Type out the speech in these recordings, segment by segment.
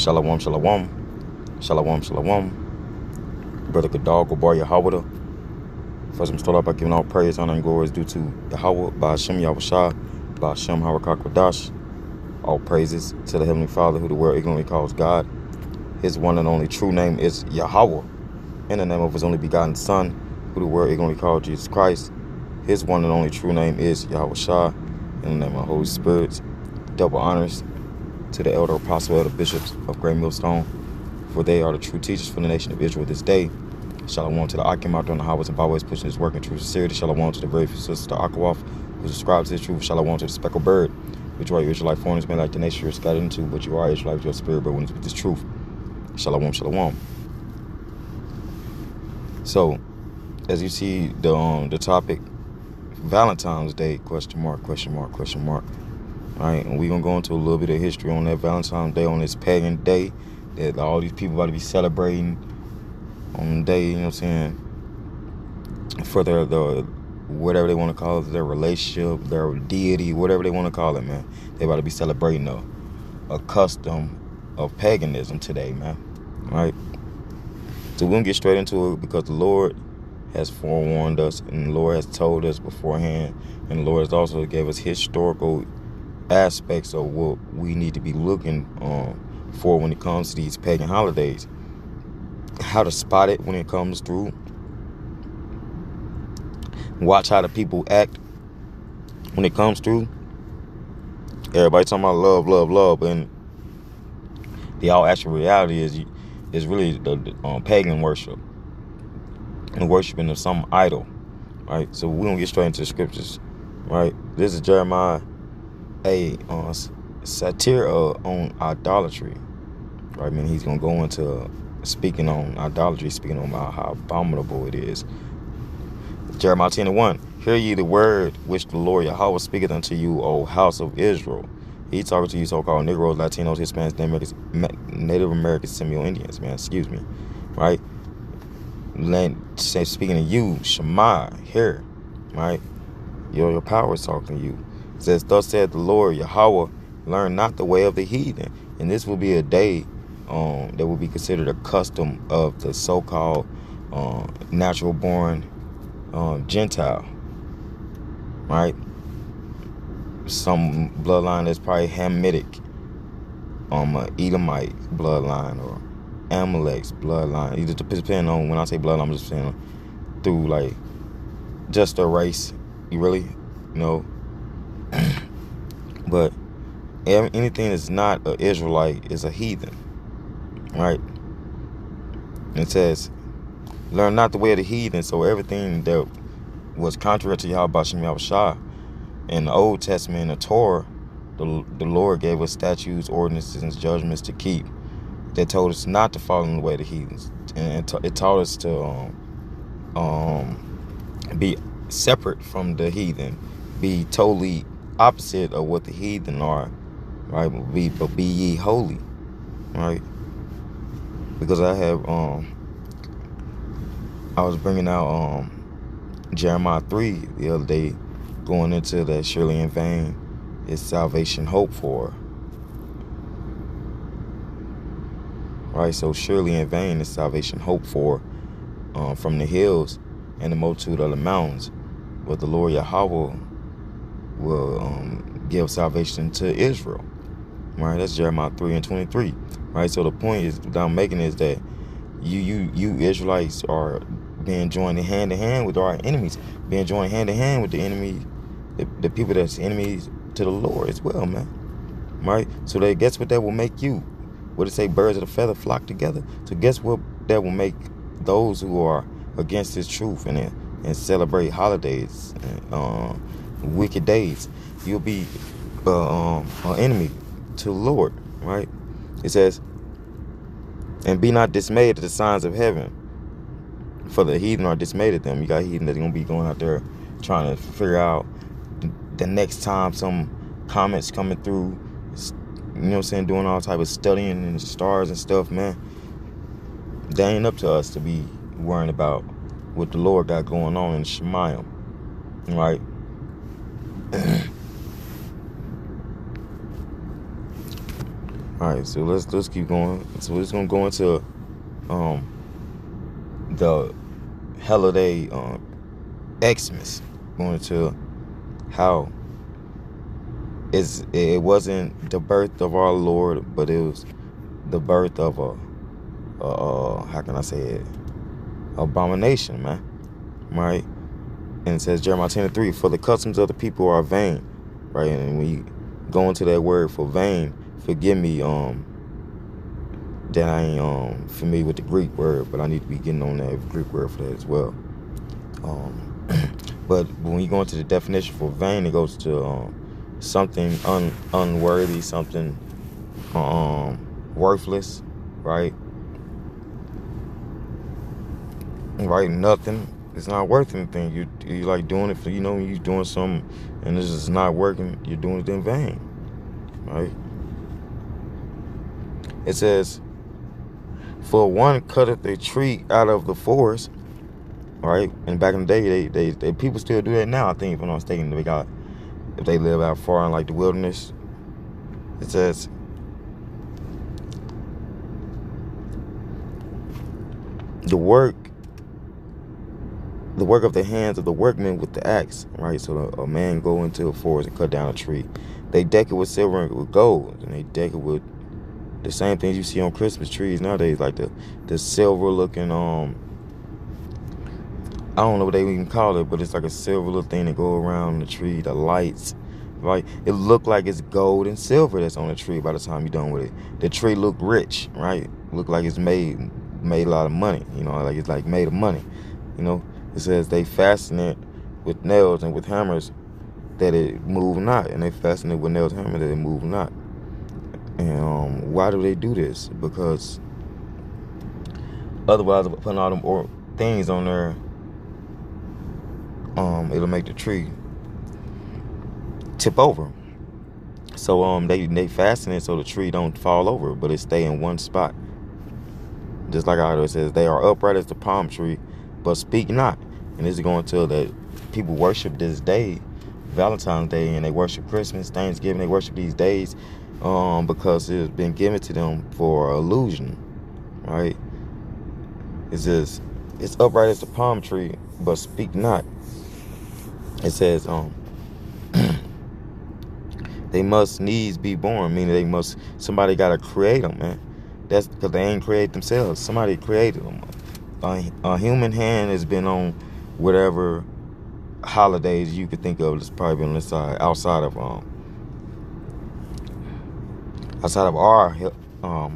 Shalom, shalom. Shalom, shalom. Brother Gadal, Gobar Yahweh. First, I'm start off by giving all praise, honor, and glory is due to Yahweh, by Hashem Yahushua, by Hashem Harakak Wadash. All praises to the Heavenly Father, who the world ignorantly calls God. His one and only true name is Yahweh, in the name of his only begotten Son, who the world ignorantly called Jesus Christ. His one and only true name is Yahushua, in the name of the Holy Spirit. Double honors to the elder apostle, elder bishops of Great Millstone, for they are the true teachers for the nation of Israel this day. Shalom to the Akim out there on the highways and byways pushing his work in true sincerity. Shalom to the very few sisters, the Akawaf, who subscribes to his truth. Shalom to the speckled bird, which you are Israelite foreigners, may like the nation you're scattered into, but you are Israelite with your spirit, but when it's with this truth. Shalom, shalom. So, as you see the topic, Valentine's Day, question mark. All right, and we're going to go into a little bit of history on that Valentine's Day, on this pagan day that all these people about to be celebrating on the day, you know what I'm saying, for their whatever they want to call it, their relationship, their deity, whatever they want to call it, man. They about to be celebrating a custom of paganism today, man. All right? So we're going to get straight into it because the Lord has forewarned us, and the Lord has told us beforehand, and the Lord has also gave us historical aspects of what we need to be looking for when it comes to these pagan holidays. How to spot it when it comes through. Watch how the people act when it comes through. Everybody talking about love, and the all actual reality is really the pagan worship and worshiping of some idol, right? So we're gonna get straight into the scriptures, right? This is Jeremiah, a satire on idolatry, right? I mean, he's gonna go into speaking on idolatry, speaking on how abominable it is. Jeremiah 10:1. Hear ye the word which the Lord Yahweh speaketh unto you, O house of Israel. He's talking to you so-called Negroes, Latinos, Hispanics, Native Americans, Seminole Indians, man, excuse me, right? Speaking to you, Shema, hear, right? Your power is talking to you. It says, thus said the Lord Yahweh, learn not the way of the heathen. And this will be a day that will be considered a custom of the so-called natural-born Gentile, right? Some bloodline that's probably Hamitic, Edomite bloodline, or Amalek's bloodline. Either depending on, when I say bloodline, I'm just saying through like just a race, you know. But anything that's not an Israelite is a heathen, right? And it says, learn not the way of the heathen. So everything that was contrary to Yahweh Bashem Yahushua in the Old Testament, the Torah, the Lord gave us statutes, ordinances, and judgments to keep that told us not to follow in the way of the heathens. And it taught us to be separate from the heathen, be totally opposite of what the heathen are, right? But be ye holy, right? Because I was bringing out Jeremiah 3 the other day, going into that surely in vain is salvation hope for. Right, so surely in vain is salvation hope for from the hills and the multitude of the mountains. But the Lord Yahweh will give salvation to Israel. Right, that's Jeremiah 3:23. Right, so the point is that I'm making is that you Israelites are being joined hand in hand with our enemies, being joined hand in hand with the enemy, the people that's enemies to the Lord as well, man. Right, so that guess what that will make you? What it say? Birds of a feather flock together. So guess what? That will make those who are against this truth and celebrate holidays and wicked days. You'll be an enemy to the Lord, right? It says, and be not dismayed at the signs of heaven, for the heathen are dismayed at them. You got heathen that's gonna be going out there trying to figure out the next time some comments coming through. You know what I'm saying? Doing all type of studying and stars and stuff, man. They ain't up to us to be worrying about what the Lord got going on in Shemayim, right? All right, so let's keep going. So we're just gonna go into the holiday Xmas, going to how it wasn't the birth of our Lord, but it was the birth of a how can I say it, abomination, man, right? And it says Jeremiah 10:3, for the customs of the people are vain, right? And when you go into that word for vain, forgive me that I ain't familiar with the Greek word, but I need to be getting on that Greek word for that as well. But when you go into the definition for vain, it goes to something unworthy, something worthless, right? Right, nothing. It's not worth anything. You like doing it for, you're doing something and this is not working, you're doing it in vain, right? It says, for one cutteth a tree out of the forest, right? And back in the day, they people still do that now. I think, if I'm not mistaken, if they live out far in like the wilderness. It says, the work of the hands of the workmen with the axe, right? So a man go into a forest and cut down a tree. They deck it with silver and with gold, and they deck it with the same things you see on Christmas trees nowadays, like the silver looking I don't know what they even call it, but it's like a silver little thing that go around the tree, the lights, right? It look like it's gold and silver that's on the tree by the time you're done with it. The tree look rich, right? Look like it's made a lot of money, like it's like made of money, It says they fasten it with nails and with hammers that it move not, and they fasten it with nails and hammers that it move not. And why do they do this? Because otherwise, putting all them things on there, it'll make the tree tip over. So they fasten it so the tree don't fall over, but it stay in one spot. Just like how it says, they are upright as the palm tree, but speak not. And this is going to that people worship this day, Valentine's Day, and they worship Christmas, Thanksgiving. They worship these days because it's been given to them for illusion, right? It says, it's upright as the palm tree, but speak not. It says, they must needs be born, meaning somebody got to create them, man. That's because they ain't create themselves. Somebody created them. A human hand has been on whatever holidays you could think of. It's probably been on this side, outside of our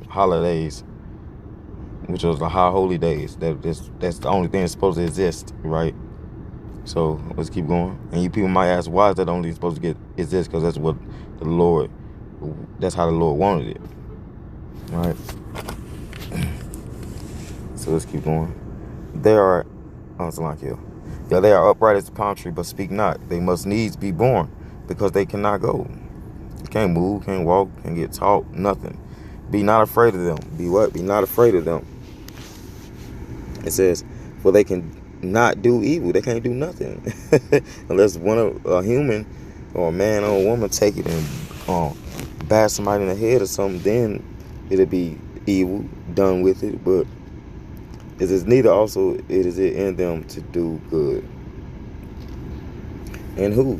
holidays, which was the high holy days. That's the only thing that's supposed to exist, right? So let's keep going. And you people might ask, why is that only supposed to exist? Because that's how the Lord wanted it, right? So let's keep going. They are upright as the palm tree, but speak not. They must needs be born, because they cannot go. You can't move, can't walk, can't get taught, nothing. Be not afraid of them. Be what? Be not afraid of them. It says, for they can not do evil. They can't do nothing unless a human or a man or a woman take it and bash somebody in the head or something. Then it'll be evil done with it. But it is neither also it is it in them to do good. And who?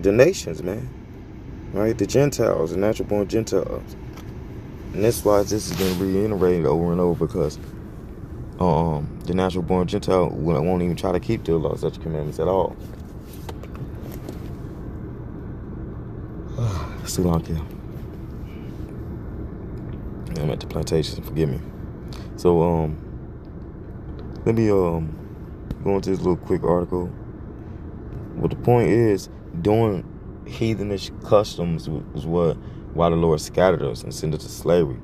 The nations, man. Right? The Gentiles, the natural born Gentiles. And that's why this has been reiterated over and over, because the natural born Gentile won't even try to keep the law, such commandments at all. It's too long here. I'm at the plantation, forgive me. So let me go into this little quick article. Well, the point is, doing heathenish customs was why the Lord scattered us and sent us to slavery.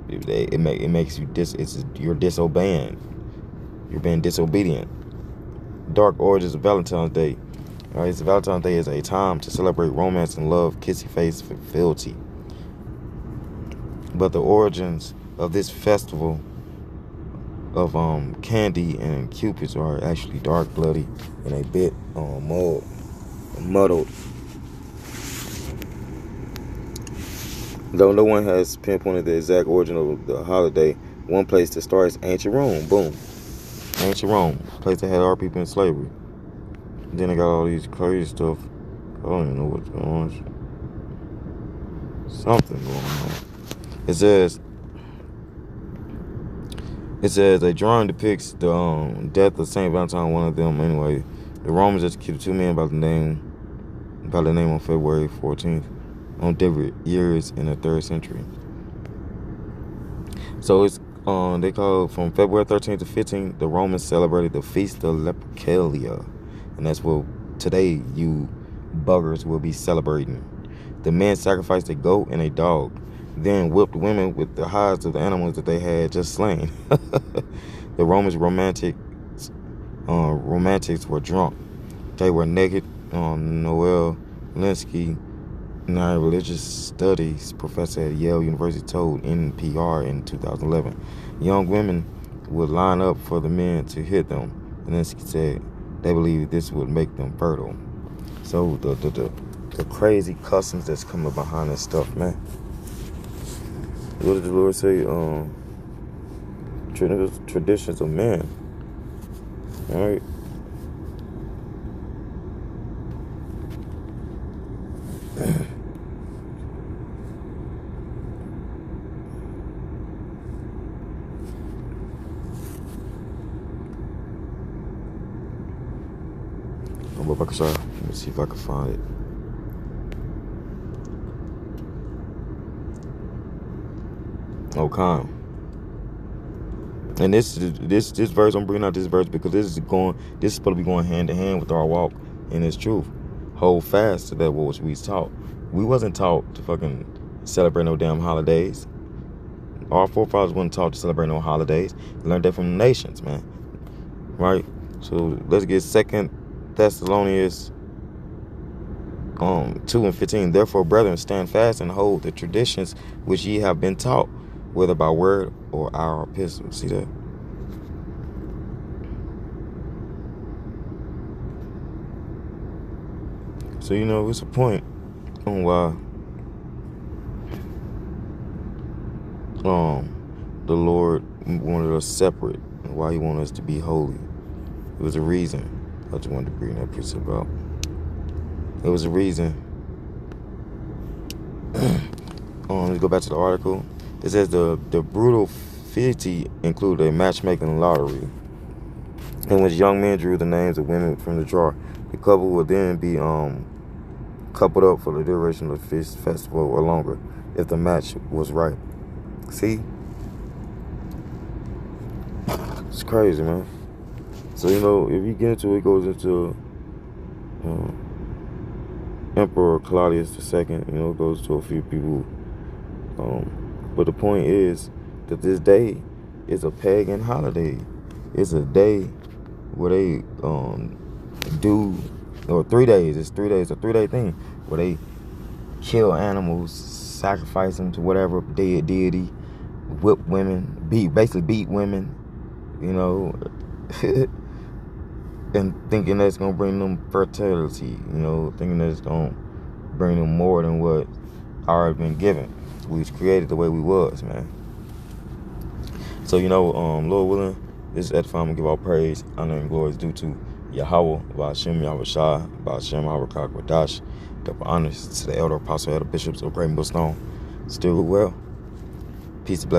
It makes you you're disobeying. You're being disobedient. Dark origins of Valentine's Day. All right, so Valentine's Day is a time to celebrate romance and love, kissy face, fealty. But the origins of this festival of candy and cupids are actually dark, bloody, and a bit muddled. Though no one has pinpointed the exact origin of the holiday, one place to start is ancient Rome. Boom. Ancient Rome, place that had our people in slavery. Then they got all these crazy stuff. I don't even know what's going on. Something going on. It says a drawing depicts the death of Saint Valentine, one of them anyway. The Romans executed two men by the name on February 14th on different years in the 3rd century. So it's they call from February 13th to 15th, the Romans celebrated the Feast of Lupercalia. And that's what today you buggers will be celebrating. The men sacrificed a goat and a dog, then whipped women with the hides of the animals that they had just slain. The Romans romantics were drunk. They were naked. Noel Linsky, religious studies professor at Yale University, told NPR in 2011. Young women would line up for the men to hit them. And Linsky said they believed this would make them fertile. So the crazy customs that's coming behind this stuff, man. What did the Lord say? Traditions of man. All right. Let me see if I can find it. Oh, calm. And this verse, I'm bringing out this verse because this is supposed to be going hand in hand with our walk in this truth. Hold fast to that what we taught. We wasn't taught to fucking celebrate no damn holidays. Our forefathers wasn't taught to celebrate no holidays. They learned that from the nations, man. Right? So let's get 2 Thessalonians 2:15. Therefore, brethren, stand fast and hold the traditions which ye have been taught, whether by word or our epistle. See that? So, it's a point on why the Lord wanted us separate and why he wanted us to be holy. It was a reason. I just wanted to bring that piece about. It was a reason. Let's go back to the article. It says the brutal fealty included a matchmaking lottery in which young men drew the names of women from the drawer. The couple would then be coupled up for the duration of the festival or longer if the match was right. See? It's crazy, man. So, if you get into it, goes into Emperor Claudius II, it goes to a few people. But the point is that this day is a pagan holiday. It's a day where they or 3 days. It's 3 days, a 3-day thing where they kill animals, sacrifice them to whatever dead deity, whip women, beat women, and thinking that's gonna bring them fertility, thinking that's gonna bring them more than what already been given. We was created the way we was, man. So, Lord willing, this is edifying. I'm gonna give all praise, honor, and glory is due to Yahweh, Ba'ashem, Yahweh Shai, Ba'ashem, Harakak, Wadash. Double honors to the elder apostle, elder bishops of Great Millstone. Still well. Peace and blessings.